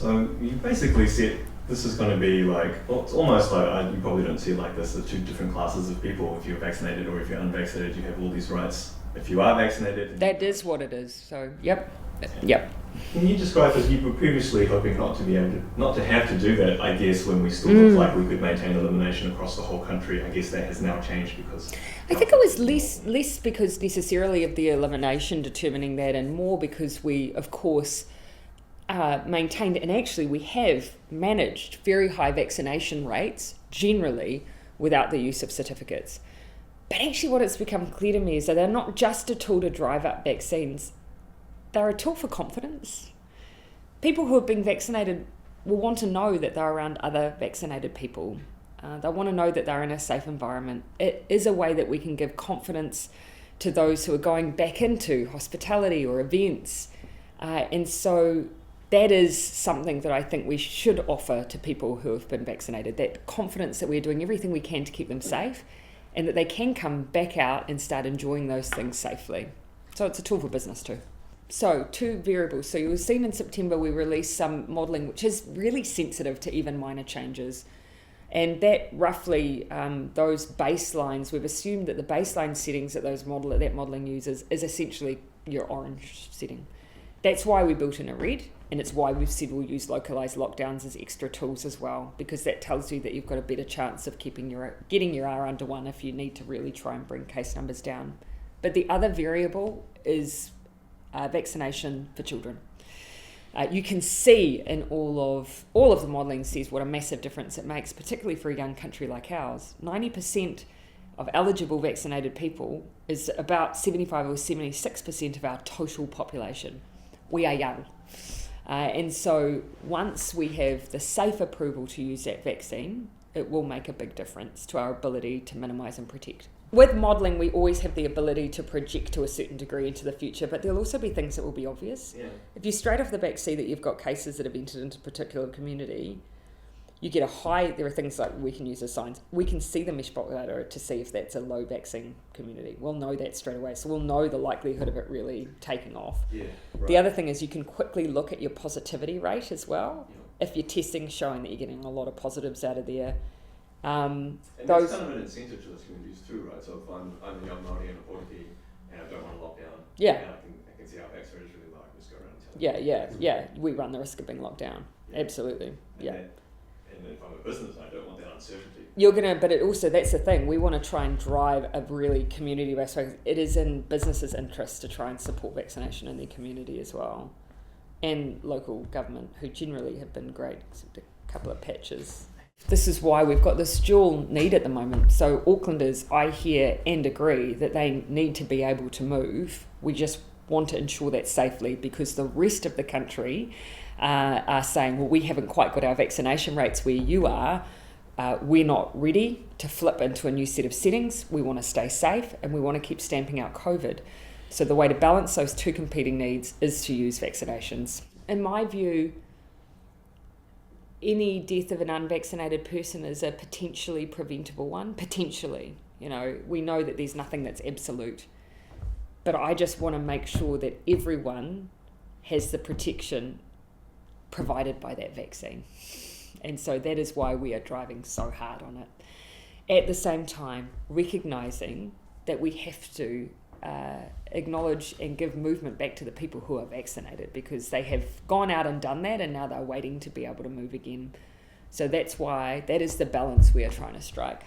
So you basically said this is going to be like, well, it's almost like, you probably don't see it like this, the two different classes of people. If you're vaccinated or if you're unvaccinated, you have all these rights. If you are vaccinated... That is what it is, so yep. Can you describe, because you were previously hoping not to have to do that, I guess, when we still looked like we could maintain elimination across the whole country. I guess that has now changed because... I think it was less because necessarily of the elimination determining that, and more because we, of course, maintained, and actually we have managed very high vaccination rates generally without the use of certificates. But actually what it's become clear to me is that they're not just a tool to drive up vaccines, they're a tool for confidence. People who have been vaccinated will want to know that they're around other vaccinated people. They want to know that they're in a safe environment. It is a way that we can give confidence to those who are going back into hospitality or events. And so that is something that I think we should offer to people who have been vaccinated, that confidence that we're doing everything we can to keep them safe and that they can come back out and start enjoying those things safely. So it's a tool for business too. So 2 variables. So you'll see in September we released some modelling which is really sensitive to even minor changes. And that roughly, those baselines, we've assumed that the baseline settings that that modelling uses is essentially your orange setting. That's why we built in a red, and it's why we've said we'll use localised lockdowns as extra tools as well, because that tells you that you've got a better chance of getting your R under 1 if you need to really try and bring case numbers down. But the other variable is vaccination for children. You can see in all of the modelling says what a massive difference it makes, particularly for a young country like ours. 90% of eligible vaccinated people is about 75 or 76% of our total population. We are young. And so once we have the safe approval to use that vaccine, it will make a big difference to our ability to minimise and protect. With modelling, we always have the ability to project to a certain degree into the future, but there'll also be things that will be obvious. Yeah. If you straight off the back see that you've got cases that have entered into a particular community, you get a high, there are things like we can use as signs. We can see the mesh block data to see if that's a low vaccine community. We'll know that straight away, so we'll know the likelihood of it really taking off. Yeah, right. The other thing is you can quickly look at your positivity rate as well. Yeah. If your testing's showing that you're getting a lot of positives out of there. And there's kind of an incentive to those communities too, right? So if I'm a young Māori in a Portuguese and I don't want to lock down, I can see how vaccine is really low. I can just go around and tell Yeah. We run the risk of being locked down. Yeah. Absolutely. And if I'm a business, I don't want that uncertainty. But it also, that's the thing, we want to try and drive a really community-based focus. It is in businesses' interest to try and support vaccination in their community as well. And local government, who generally have been great, except a couple of patches. This is why we've got this dual need at the moment. So Aucklanders, I hear and agree that they need to be able to move. We just want to ensure that safely because the rest of the country are saying, well, we haven't quite got our vaccination rates where you are. We're not ready to flip into a new set of settings. We want to stay safe and we want to keep stamping out COVID. So the way to balance those two competing needs is to use vaccinations. In my view, any death of an unvaccinated person is a potentially preventable one. Potentially. We know that there's nothing that's absolute. But I just want to make sure that everyone has the protection provided by that vaccine. And so that is why we are driving so hard on it. At the same time, recognising that we have to acknowledge and give movement back to the people who are vaccinated because they have gone out and done that and now they're waiting to be able to move again. So that's why that is the balance we are trying to strike.